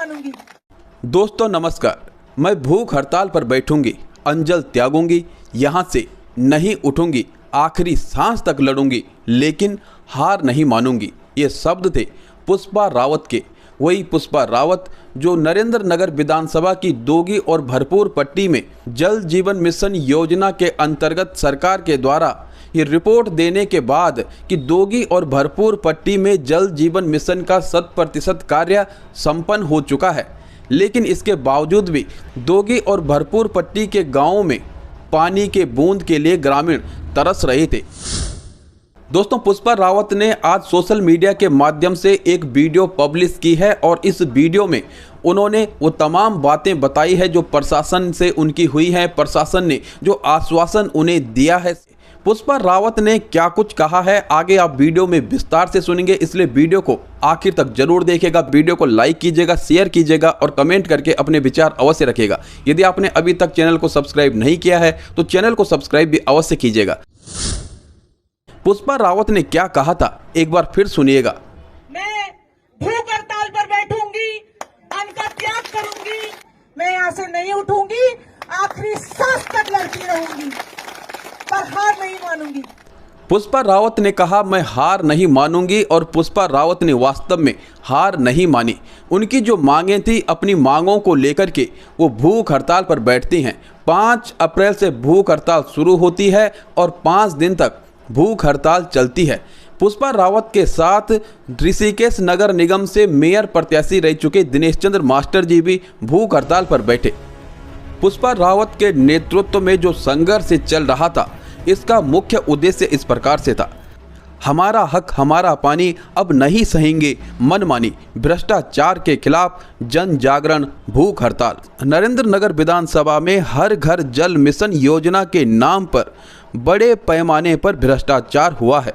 मानूंगी। दोस्तों नमस्कार, मैं भूख हड़ताल पर बैठूंगी, अंजल त्यागूंगी, यहाँ से नहीं उठूंगी, आखिरी सांस तक लड़ूंगी, लेकिन हार नहीं मानूंगी। ये शब्द थे पुष्पा रावत के। वही पुष्पा रावत जो नरेंद्र नगर विधानसभा की दोगी और भरपूर पट्टी में जल जीवन मिशन योजना के अंतर्गत सरकार के द्वारा ये रिपोर्ट देने के बाद कि दोगी और भरपूर पट्टी में जल जीवन मिशन का 100% कार्य संपन्न हो चुका है, लेकिन इसके बावजूद भी दोगी और भरपूर पट्टी के गांवों में पानी के बूंद के लिए ग्रामीण तरस रहे थे। दोस्तों, पुष्पा रावत ने आज सोशल मीडिया के माध्यम से एक वीडियो पब्लिश की है और इस वीडियो में उन्होंने वो तमाम बातें बताई है जो प्रशासन से उनकी हुई है, प्रशासन ने जो आश्वासन उन्हें दिया है। पुष्पा रावत ने क्या कुछ कहा है आगे आप वीडियो में विस्तार से सुनेंगे, इसलिए वीडियो को आखिर तक जरूर देखिएगा। वीडियो को लाइक कीजिएगा, शेयर कीजिएगा और कमेंट करके अपने विचार अवश्य रखिएगा। यदि आपने अभी तक चैनल को सब्सक्राइब नहीं किया है तो चैनल को सब्सक्राइब भी अवश्य कीजिएगा। पुष्पा रावत ने क्या कहा था एक बार फिर सुनिएगा। मैं भूख हड़ताल पर बैठूंगी, अन्न का त्याग करूंगी, मैं यहाँ से नहीं उठूंगी, आखिरी सांस तक लड़ती रहूंगी, पर हार नहीं मानूंगी। पुष्पा रावत ने कहा मैं हार नहीं मानूंगी और पुष्पा रावत ने वास्तव में हार नहीं मानी। उनकी जो मांगें थी, अपनी मांगों को लेकर के वो भूख हड़ताल पर बैठती हैं। 5 अप्रैल से भूख हड़ताल शुरू होती है और 5 दिन तक भूख हड़ताल चलती है। पुष्पा रावत के साथ ऋषिकेश नगर निगम से मेयर प्रत्याशी रह चुके दिनेश चंद्र मास्टर जी भी भूख हड़ताल पर बैठे। पुष्पा रावत के नेतृत्व में जो संघर्ष चल रहा था, इसका मुख्य उद्देश्य इस प्रकार से था। हमारा हक हमारा पानी, अब नहीं सहेंगे मनमानी, भ्रष्टाचार के खिलाफ जन जागरण, भूख हड़ताल। नरेंद्र नगर विधानसभा में हर घर जल मिशन योजना के नाम पर बड़े पैमाने पर भ्रष्टाचार हुआ है।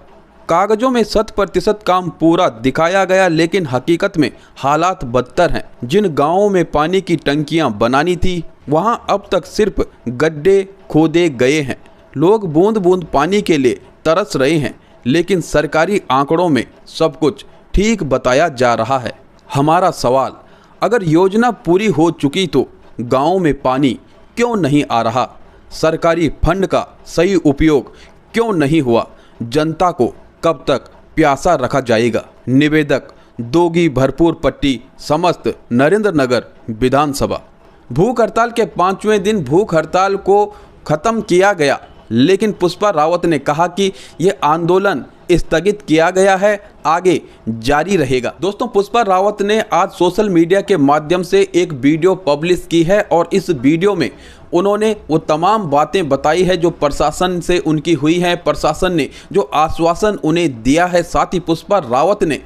कागजों में 100% काम पूरा दिखाया गया, लेकिन हकीकत में हालात बदतर हैं। जिन गांवों में पानी की टंकियां बनानी थी, वहां अब तक सिर्फ गड्ढे खोदे गए हैं। लोग बूंद बूंद पानी के लिए तरस रहे हैं, लेकिन सरकारी आंकड़ों में सब कुछ ठीक बताया जा रहा है। हमारा सवाल, अगर योजना पूरी हो चुकी तो गाँव में पानी क्यों नहीं आ रहा? सरकारी फंड का सही उपयोग क्यों नहीं हुआ? जनता को कब तक प्यासा रखा जाएगा? निवेदक, दोगी भरपूर पट्टी, समस्त नरेंद्र नगर विधानसभा। भूख हड़ताल के 5वें दिन भूख हड़ताल को खत्म किया गया, लेकिन पुष्पा रावत ने कहा कि ये आंदोलन स्थगित किया गया है, आगे जारी रहेगा। दोस्तों, पुष्पा रावत ने आज सोशल मीडिया के माध्यम से एक वीडियो पब्लिश की है और इस वीडियो में उन्होंने वो तमाम बातें बताई है जो प्रशासन से उनकी हुई है, प्रशासन ने जो आश्वासन उन्हें दिया है। साथ ही पुष्पा रावत ने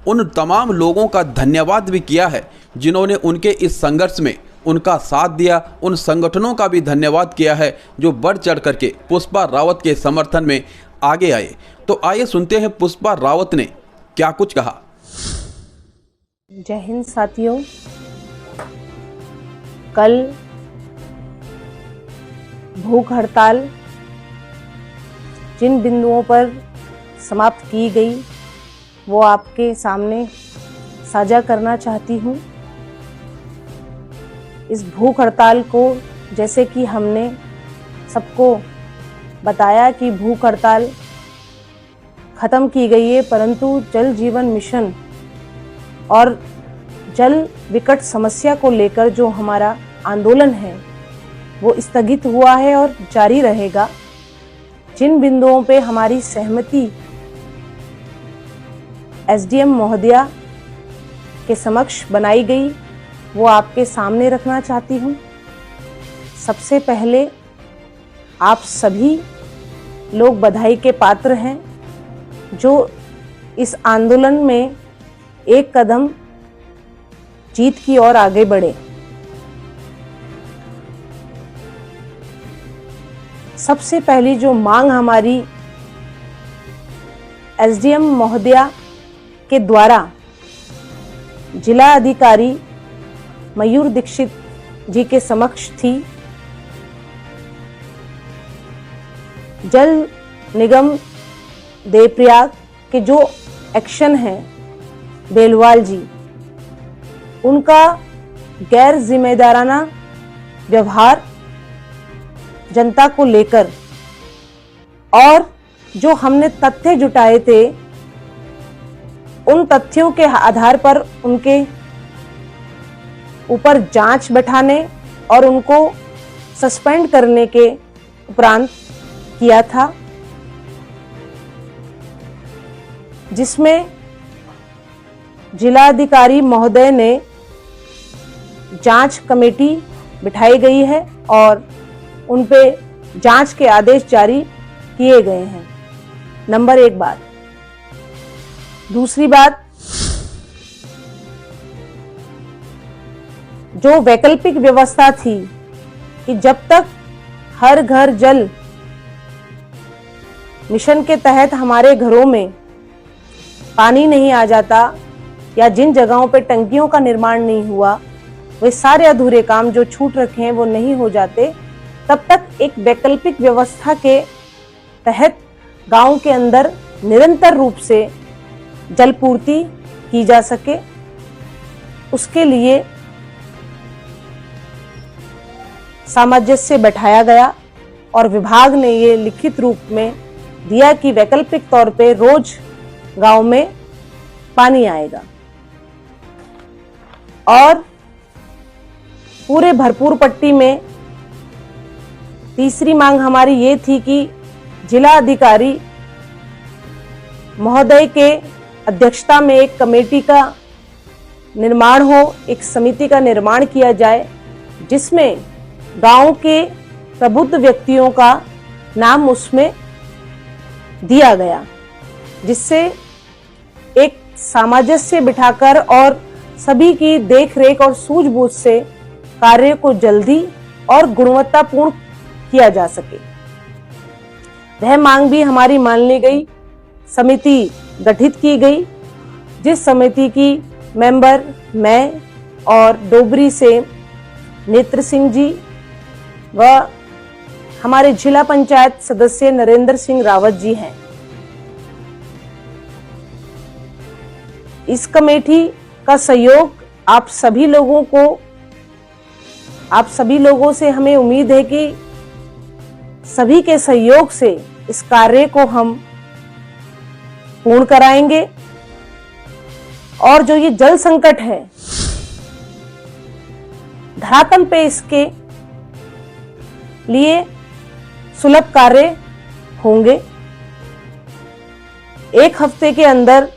उन तमाम लोगों का धन्यवाद भी किया है जिन्होंने उनके इस संघर्ष में उनका साथ दिया। उन संगठनों का भी धन्यवाद किया है जो बढ़ चढ़ करके पुष्पा रावत के समर्थन में आगे आए। तो आइए सुनते हैं पुष्पा रावत ने क्या कुछ कहा। जय हिंद साथियों, कल भूख हड़ताल जिन बिंदुओं पर समाप्त की गई वो आपके सामने साझा करना चाहती हूँ। इस भूख हड़ताल को, जैसे कि हमने सबको बताया कि भूख हड़ताल ख़त्म की गई है, परंतु जल जीवन मिशन और जल विकट समस्या को लेकर जो हमारा आंदोलन है वो स्थगित हुआ है और जारी रहेगा। जिन बिंदुओं पे हमारी सहमति एसडीएम महोदया के समक्ष बनाई गई वो आपके सामने रखना चाहती हूँ। सबसे पहले आप सभी लोग बधाई के पात्र हैं जो इस आंदोलन में एक कदम जीत की ओर आगे बढ़े। सबसे पहली जो मांग हमारी एसडीएम महोदया के द्वारा जिला अधिकारी मयूर दीक्षित जी के समक्ष थी, जल निगम देवप्रयाग के जो एक्शन है बेलवाल जी, उनका गैर जिम्मेदाराना व्यवहार जनता को लेकर, और जो हमने तथ्य जुटाए थे उन तथ्यों के आधार पर उनके ऊपर जांच बैठाने और उनको सस्पेंड करने के उपरांत किया था, जिसमें जिलाधिकारी महोदय ने जांच कमेटी बिठाई गई है और उन पे जांच के आदेश जारी किए गए हैं। नंबर 1 बात। दूसरी बात, जो वैकल्पिक व्यवस्था थी कि जब तक हर घर जल मिशन के तहत हमारे घरों में पानी नहीं आ जाता या जिन जगहों पे टंकियों का निर्माण नहीं हुआ, वे सारे अधूरे काम जो छूट रखे हैं वो नहीं हो जाते, तब तक एक वैकल्पिक व्यवस्था के तहत गांव के अंदर निरंतर रूप से जलपूर्ति की जा सके, उसके लिए सामंजस्य बैठाया गया और विभाग ने ये लिखित रूप में दिया कि वैकल्पिक तौर पे रोज गांव में पानी आएगा। और पूरे भरपूर पट्टी में तीसरी मांग हमारी ये थी कि जिला अधिकारी महोदय के अध्यक्षता में एक कमेटी का निर्माण हो, एक समिति का निर्माण किया जाए, जिसमें गांव के प्रबुद्ध व्यक्तियों का नाम उसमें दिया गया, जिससे एक सामंजस्य बिठाकर और सभी की देखरेख और सूझबूझ से कार्य को जल्दी और गुणवत्तापूर्ण किया जा सके। वह मांग भी हमारी मान ली गई। समिति गठित की गई, जिस समिति की मेंबर मैं और डोबरी से नेत्र सिंह जी व हमारे जिला पंचायत सदस्य नरेंद्र सिंह रावत जी हैं। इस कमेटी का सहयोग आप सभी लोगों से हमें उम्मीद है कि सभी के सहयोग से इस कार्य को हम पूर्ण कराएंगे और जो ये जल संकट है धरातल पे, इसके लिए सुलभ कार्य होंगे। 1 हफ्ते के अंदर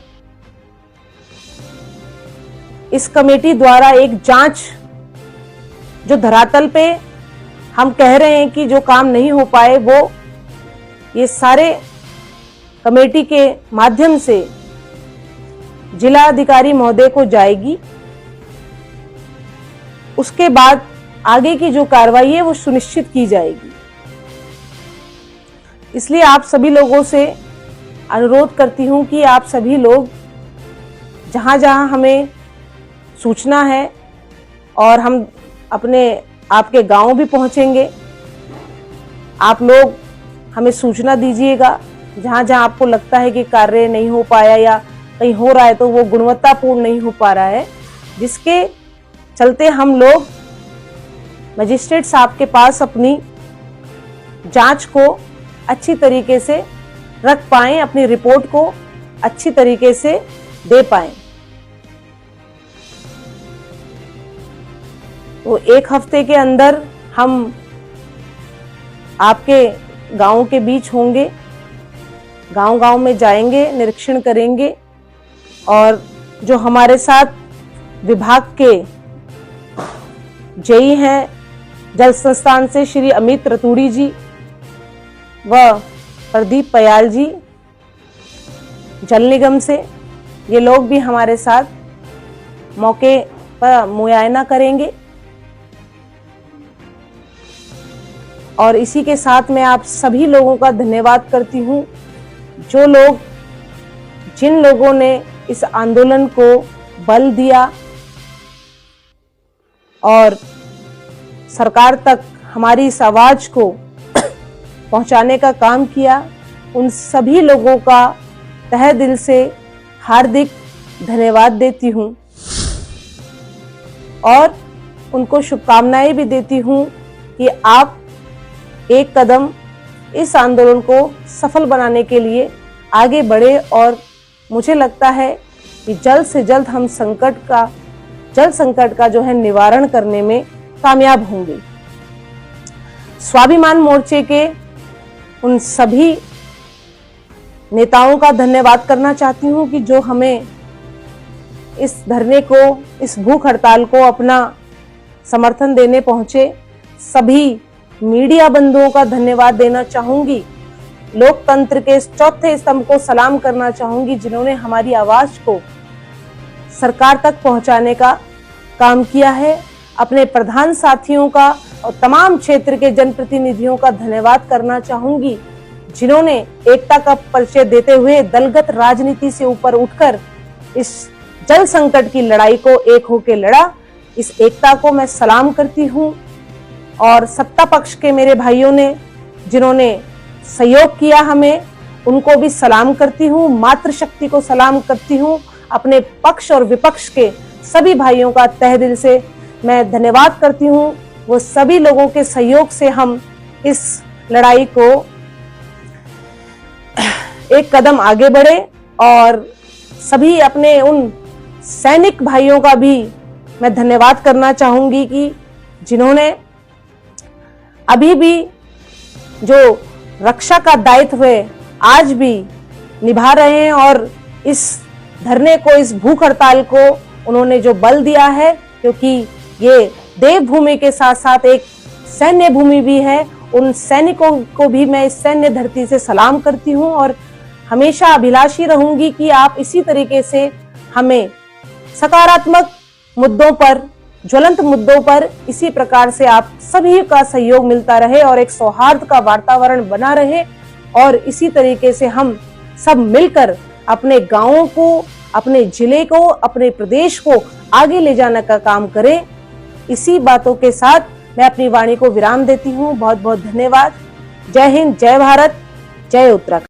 इस कमेटी द्वारा एक जांच, जो धरातल पे हम कह रहे हैं कि जो काम नहीं हो पाए, वो ये सारे कमेटी के माध्यम से जिला अधिकारी महोदय को जाएगी। उसके बाद आगे की जो कार्रवाई है वो सुनिश्चित की जाएगी। इसलिए आप सभी लोगों से अनुरोध करती हूं कि आप सभी लोग जहां जहां हमें सूचना है, और हम आपके गांव भी पहुंचेंगे, आप लोग हमें सूचना दीजिएगा जहां जहां आपको लगता है कि कार्य नहीं हो पाया या कहीं हो रहा है तो वो गुणवत्तापूर्ण नहीं हो पा रहा है, जिसके चलते हम लोग मजिस्ट्रेट साहब के पास अपनी जांच को अच्छी तरीके से रख पाएं, अपनी रिपोर्ट को अच्छी तरीके से दे पाएं। तो 1 हफ्ते के अंदर हम आपके गांव के बीच होंगे, गांव-गांव में जाएंगे, निरीक्षण करेंगे, और जो हमारे साथ विभाग के जेई हैं जल संस्थान से श्री अमित रतूड़ी जी व प्रदीप पयाल जी जल निगम से, ये लोग भी हमारे साथ मौके पर मुआयना करेंगे। और इसी के साथ मैं आप सभी लोगों का धन्यवाद करती हूं, जिन लोगों ने इस आंदोलन को बल दिया और सरकार तक हमारी इस आवाज को पहुंचाने का काम किया। उन सभी लोगों का तहे दिल से हार्दिक धन्यवाद देती हूं। और उनको शुभकामनाएं भी देती हूँ कि आप एक कदम इस आंदोलन को सफल बनाने के लिए आगे बढ़े और मुझे लगता है कि जल्द से जल्द हम जल संकट का जो है निवारण करने में कामयाब होंगे। स्वाभिमान मोर्चे के उन सभी नेताओं का धन्यवाद करना चाहती हूँ कि जो हमें इस धरने को, इस भूख हड़ताल को अपना समर्थन देने पहुंचे। सभी मीडिया बंधुओं का धन्यवाद देना चाहूंगी। लोकतंत्र के इस चौथे स्तंभ को सलाम करना चाहूंगी जिन्होंने हमारी आवाज को सरकार तक पहुंचाने का काम किया है। अपने प्रधान साथियों का और तमाम क्षेत्र के जनप्रतिनिधियों का धन्यवाद करना चाहूंगी जिन्होंने एकता का परिचय देते हुए दलगत राजनीति से ऊपर उठकर इस जल संकट की लड़ाई को एक होकर लड़ा। इस एकता को मैं सलाम करती हूं और सत्ता पक्ष के मेरे भाइयों ने जिन्होंने सहयोग किया हमें, उनको भी सलाम करती हूं। मातृशक्ति को सलाम करती हूं। अपने पक्ष और विपक्ष के सभी भाइयों का तहे दिल से मैं धन्यवाद करती हूं। वो सभी लोगों के सहयोग से हम इस लड़ाई को एक कदम आगे बढ़े और सभी अपने उन सैनिक भाइयों का भी मैं धन्यवाद करना चाहूंगी कि जिन्होंने अभी भी जो रक्षा का दायित्व है आज भी निभा रहे हैं और इस धरने को, इस भूख हड़ताल को उन्होंने जो बल दिया है, क्योंकि ये देवभूमि के साथ साथ एक सैन्य भूमि भी है। उन सैनिकों को भी मैं इस सैन्य धरती से सलाम करती हूं और हमेशा अभिलाषी रहूंगी कि आप इसी तरीके से हमें सकारात्मक मुद्दों पर, ज्वलंत मुद्दों पर इसी प्रकार से आप सभी का सहयोग मिलता रहे और एक सौहार्द का वातावरण बना रहे और इसी तरीके से हम सब मिलकर अपने गांवों को, अपने जिले को, अपने प्रदेश को आगे ले जाने का काम करें। इसी बातों के साथ मैं अपनी वाणी को विराम देती हूँ। बहुत बहुत धन्यवाद। जय हिंद, जय भारत, जय उत्तराखंड।